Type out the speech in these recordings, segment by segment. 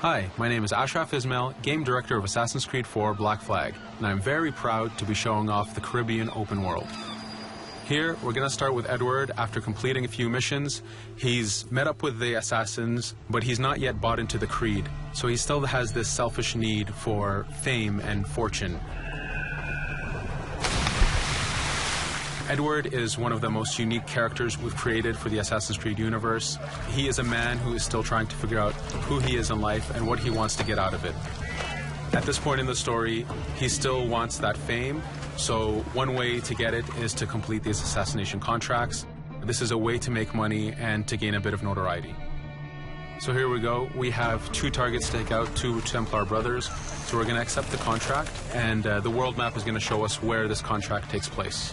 Hi, my name is Ashraf Ismail, Game Director of Assassin's Creed 4 Black Flag, and I'm very proud to be showing off the Caribbean open world. Here, we're going to start with Edward. After completing a few missions, he's met up with the assassins, but he's not yet bought into the creed, so he still has this selfish need for fame and fortune. Edward is one of the most unique characters we've created for the Assassin's Creed universe. He is a man who is still trying to figure out who he is in life and what he wants to get out of it. At this point in the story, he still wants that fame, so one way to get it is to complete these assassination contracts. This is a way to make money and to gain a bit of notoriety. So here we go. We have 2 targets to take out, 2 Templar brothers. So we're going to accept the contract, and the world map is going to show us where this contract takes place.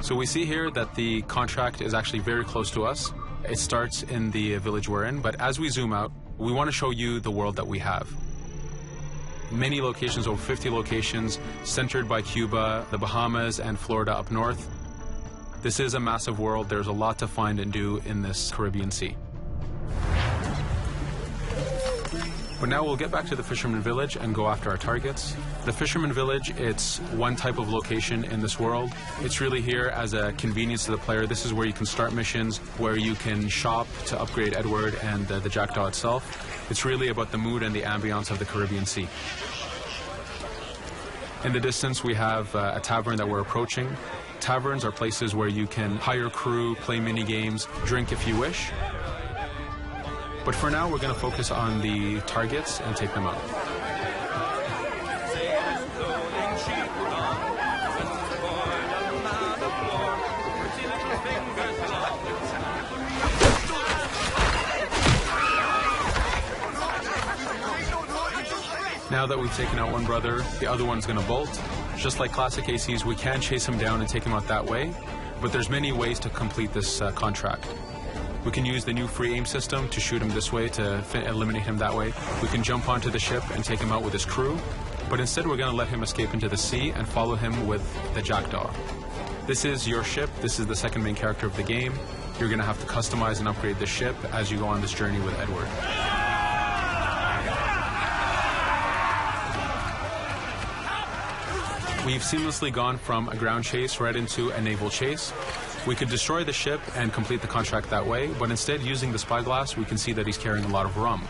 So we see here that the contract is actually very close to us. It starts in the village we're in, but as we zoom out, we want to show you the world that we have. Many locations, over 50 locations, centered by Cuba, the Bahamas, and Florida up north. This is a massive world. There's a lot to find and do in this Caribbean Sea. But now we'll get back to the Fisherman Village and go after our targets. The Fisherman Village, it's one type of location in this world. It's really here as a convenience to the player. This is where you can start missions, where you can shop to upgrade Edward and the Jackdaw itself. It's really about the mood and the ambience of the Caribbean Sea. In the distance, we have a tavern that we're approaching. Taverns are places where you can hire crew, play mini games, drink if you wish. But for now, we're going to focus on the targets and take them out. Now that we've taken out one brother, the other one's going to bolt. Just like classic ACs, we can chase him down and take him out that way, but there's many ways to complete this contract. We can use the new free aim system to shoot him this way, to eliminate him that way. We can jump onto the ship and take him out with his crew, but instead we're going to let him escape into the sea and follow him with the Jackdaw. This is your ship. This is the second main character of the game. You're going to have to customize and upgrade the ship as you go on this journey with Edward. We've seamlessly gone from a ground chase right into a naval chase. We could destroy the ship and complete the contract that way, but instead, using the spyglass, we can see that he's carrying a lot of rum.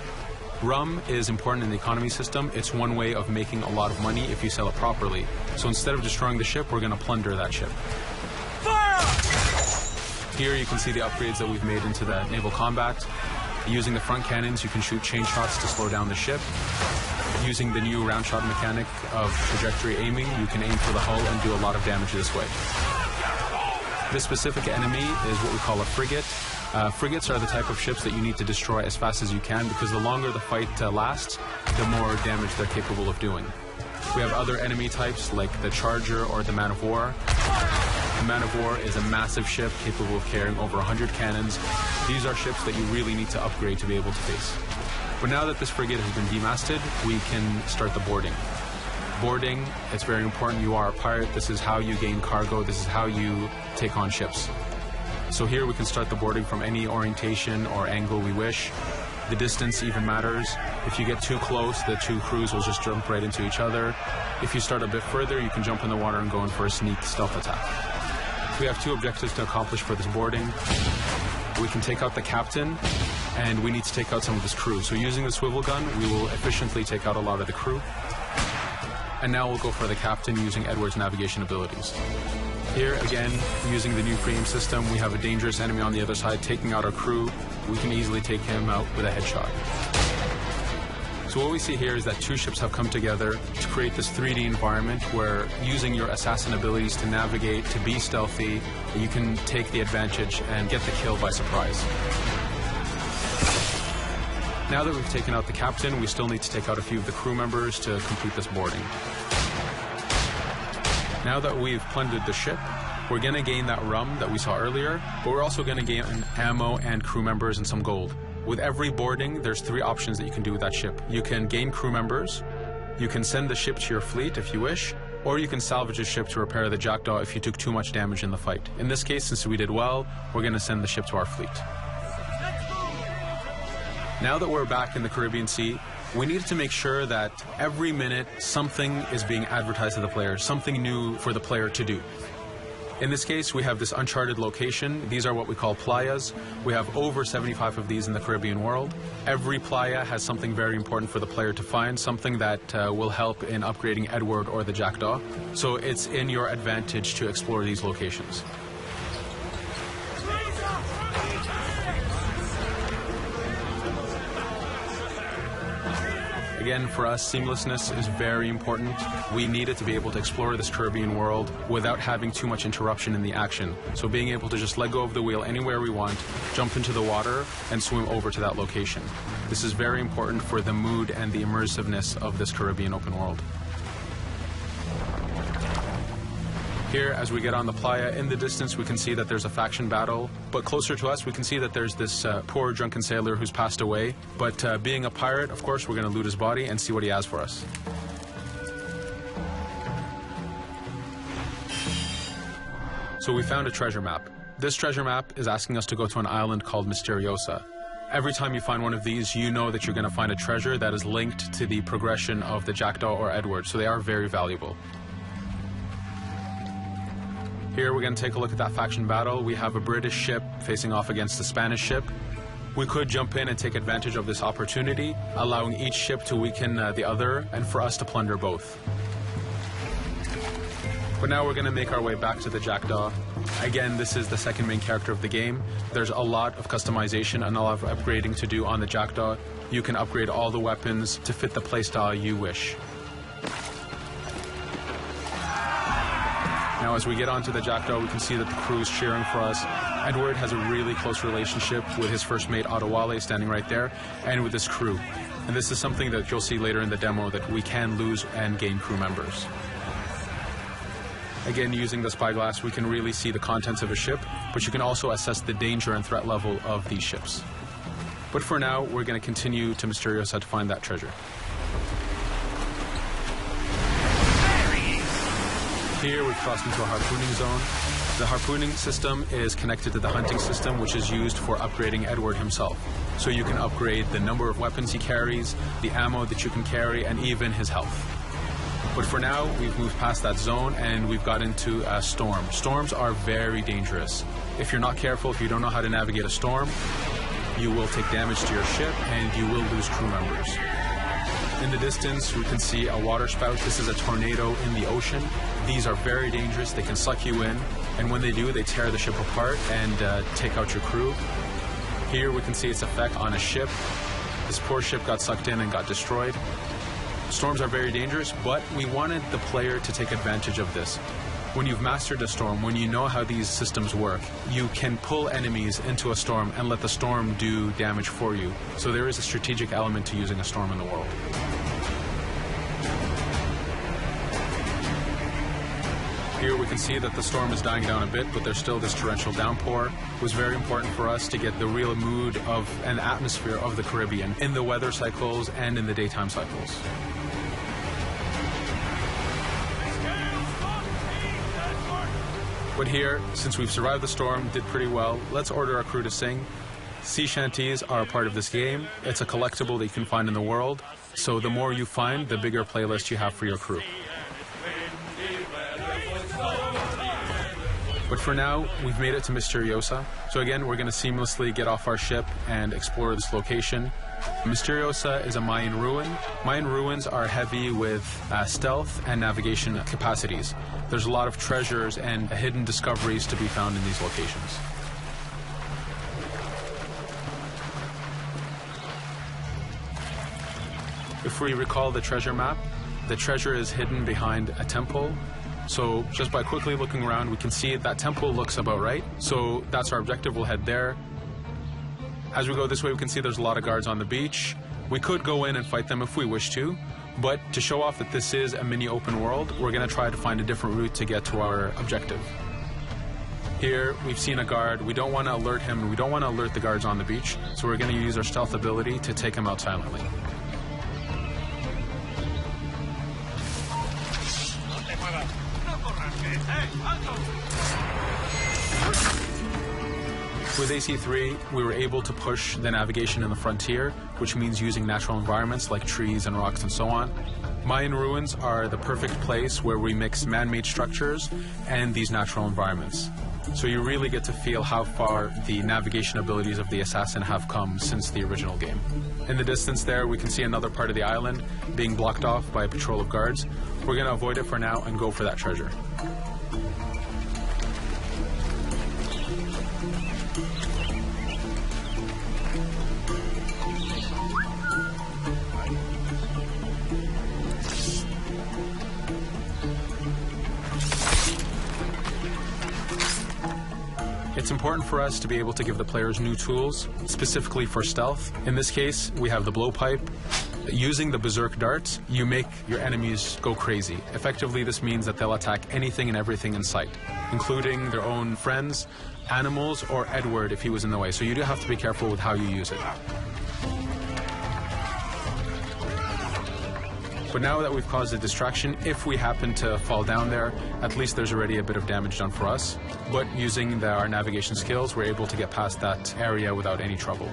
Rum is important in the economy system. It's one way of making a lot of money if you sell it properly. So instead of destroying the ship, we're going to plunder that ship. Fire! Here you can see the upgrades that we've made into the naval combat. Using the front cannons, you can shoot chain shots to slow down the ship. Using the new round shot mechanic of trajectory aiming, you can aim for the hull and do a lot of damage this way. This specific enemy is what we call a frigate. Frigates are the type of ships that you need to destroy as fast as you can, because the longer the fight lasts, the more damage they're capable of doing. We have other enemy types like the Charger or the Man of War. The Man of War is a massive ship capable of carrying over 100 cannons. These are ships that you really need to upgrade to be able to face. But now that this frigate has been demasted, we can start the boarding. Boarding, it's very important. You are a pirate. This is how you gain cargo. This is how you take on ships. So here we can start the boarding from any orientation or angle we wish. The distance even matters. If you get too close, the 2 crews will just jump right into each other. If you start a bit further, you can jump in the water and go in for a sneak stealth attack. We have 2 objectives to accomplish for this boarding. We can take out the captain, and we need to take out some of his crew. So using the swivel gun, we will efficiently take out a lot of the crew. And now we'll go for the captain using Edward's navigation abilities. Here, again, using the new free aim system, we have a dangerous enemy on the other side taking out our crew. We can easily take him out with a headshot. So what we see here is that 2 ships have come together to create this 3D environment where, using your assassin abilities to navigate, to be stealthy, you can take the advantage and get the kill by surprise. Now that we've taken out the captain, we still need to take out a few of the crew members to complete this boarding. Now that we've plundered the ship, we're going to gain that rum that we saw earlier, but we're also going to gain ammo and crew members and some gold. With every boarding, there's 3 options that you can do with that ship. You can gain crew members, you can send the ship to your fleet if you wish, or you can salvage a ship to repair the Jackdaw if you took too much damage in the fight. In this case, since we did well, we're going to send the ship to our fleet. Now that we're back in the Caribbean Sea, we needed to make sure that every minute something is being advertised to the player, something new for the player to do. In this case, we have this uncharted location. These are what we call playas. We have over 75 of these in the Caribbean world. Every playa has something very important for the player to find, something that will help in upgrading Edward or the Jackdaw. So it's in your advantage to explore these locations. Again, for us, seamlessness is very important. We needed to be able to explore this Caribbean world without having too much interruption in the action. So being able to just let go of the wheel anywhere we want, jump into the water, and swim over to that location. This is very important for the mood and the immersiveness of this Caribbean open world. Here, as we get on the playa, in the distance we can see that there's a faction battle, but closer to us we can see that there's this poor drunken sailor who's passed away. But being a pirate, of course, we're going to loot his body and see what he has for us. So we found a treasure map. This treasure map is asking us to go to an island called Misteriosa. Every time you find one of these, you know that you're going to find a treasure that is linked to the progression of the Jackdaw or Edward, so they are very valuable. Here we're going to take a look at that faction battle. We have a British ship facing off against a Spanish ship. We could jump in and take advantage of this opportunity, allowing each ship to weaken the other and for us to plunder both. But now we're going to make our way back to the Jackdaw. Again, this is the second main character of the game. There's a lot of customization and a lot of upgrading to do on the Jackdaw. You can upgrade all the weapons to fit the playstyle you wish. Now, as we get onto the Jackdaw, we can see that the crew is cheering for us. Edward has a really close relationship with his first mate, Adewale, standing right there, and with his crew. And this is something that you'll see later in the demo, that we can lose and gain crew members. Again, using the spyglass, we can really see the contents of a ship, but you can also assess the danger and threat level of these ships. But for now, we're going to continue to Misteriosa to find that treasure. Here we've crossed into a harpooning zone. The harpooning system is connected to the hunting system, which is used for upgrading Edward himself. So you can upgrade the number of weapons he carries, the ammo that you can carry, and even his health. But for now, we've moved past that zone and we've got into a storm. Storms are very dangerous. If you're not careful, if you don't know how to navigate a storm, you will take damage to your ship and you will lose crew members. In the distance, we can see a water spout. This is a tornado in the ocean. These are very dangerous. They can suck you in, and when they do, they tear the ship apart and take out your crew. Here we can see its effect on a ship. This poor ship got sucked in and got destroyed. Storms are very dangerous, but we wanted the player to take advantage of this. When you've mastered a storm, when you know how these systems work, you can pull enemies into a storm and let the storm do damage for you. So there is a strategic element to using a storm in the world. Here we can see that the storm is dying down a bit, but there's still this torrential downpour. It was very important for us to get the real mood of an atmosphere of the Caribbean in the weather cycles and in the daytime cycles. But here, since we've survived the storm, did pretty well, let's order our crew to sing. Sea shanties are a part of this game. It's a collectible that you can find in the world. So the more you find, the bigger playlist you have for your crew. But for now, we've made it to Misteriosa. So again, we're going to seamlessly get off our ship and explore this location. Misteriosa is a Mayan ruin. Mayan ruins are heavy with stealth and navigation capacities. There's a lot of treasures and hidden discoveries to be found in these locations. If we recall the treasure map, the treasure is hidden behind a temple. So just by quickly looking around, we can see that temple looks about right. So that's our objective. We'll head there. As we go this way, we can see there's a lot of guards on the beach. We could go in and fight them if we wish to, but to show off that this is a mini open world, we're going to try to find a different route to get to our objective. Here, we've seen a guard. We don't want to alert him, and we don't want to alert the guards on the beach, so we're going to use our stealth ability to take him out silently. With AC3, we were able to push the navigation in the frontier, which means using natural environments like trees and rocks and so on. Mayan ruins are the perfect place where we mix man-made structures and these natural environments. So you really get to feel how far the navigation abilities of the assassin have come since the original game. In the distance there, we can see another part of the island being blocked off by a patrol of guards. We're going to avoid it for now and go for that treasure. It's important for us to be able to give the players new tools, specifically for stealth. In this case, we have the blowpipe. Using the berserk darts, you make your enemies go crazy. Effectively, this means that they'll attack anything and everything in sight, including their own friends, animals, or Edward if he was in the way. So you do have to be careful with how you use it. But now that we've caused a distraction, if we happen to fall down there, at least there's already a bit of damage done for us. But using our navigation skills, we're able to get past that area without any trouble.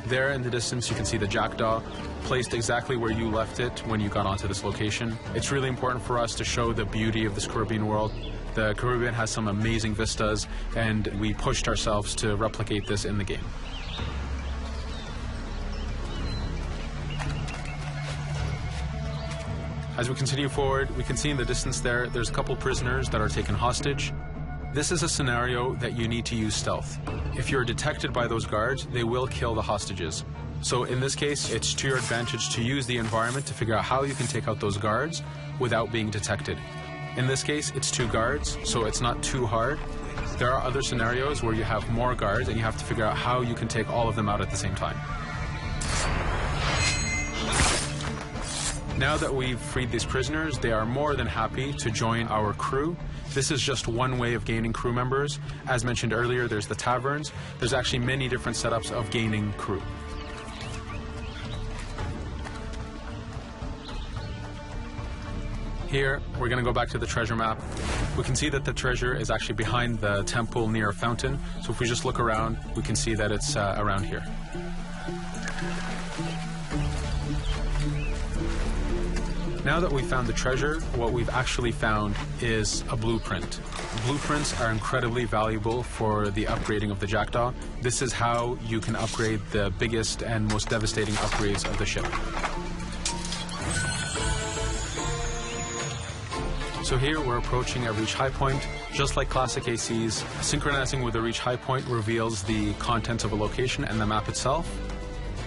There in the distance, you can see the jackdaw, placed exactly where you left it when you got onto this location. It's really important for us to show the beauty of this Caribbean world. The Caribbean has some amazing vistas, and we pushed ourselves to replicate this in the game. As we continue forward, we can see in the distance there's a couple prisoners that are taken hostage. This is a scenario that you need to use stealth. If you're detected by those guards, they will kill the hostages. So in this case, it's to your advantage to use the environment to figure out how you can take out those guards without being detected. In this case, it's 2 guards, so it's not too hard. There are other scenarios where you have more guards and you have to figure out how you can take all of them out at the same time. Now that we've freed these prisoners, they are more than happy to join our crew. This is just one way of gaining crew members. As mentioned earlier, there's the taverns. There's actually many different setups of gaining crew. Here, we're going to go back to the treasure map. We can see that the treasure is actually behind the temple near a fountain. So if we just look around, we can see that it's around here. Now that we've found the treasure, what we've actually found is a blueprint. Blueprints are incredibly valuable for the upgrading of the jackdaw. This is how you can upgrade the biggest and most devastating upgrades of the ship. So here we're approaching a reach high point. Just like classic ACs, synchronizing with a reach high point reveals the contents of a location and the map itself.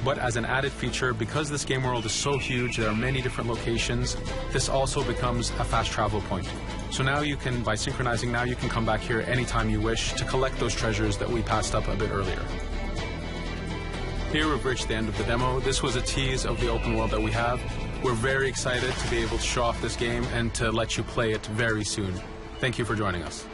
But as an added feature, because this game world is so huge, there are many different locations, this also becomes a fast travel point. So now you can, by synchronizing, now you can come back here anytime you wish to collect those treasures that we passed up a bit earlier. Here we've reached the end of the demo. This was a tease of the open world that we have. We're very excited to be able to show off this game and to let you play it very soon. Thank you for joining us.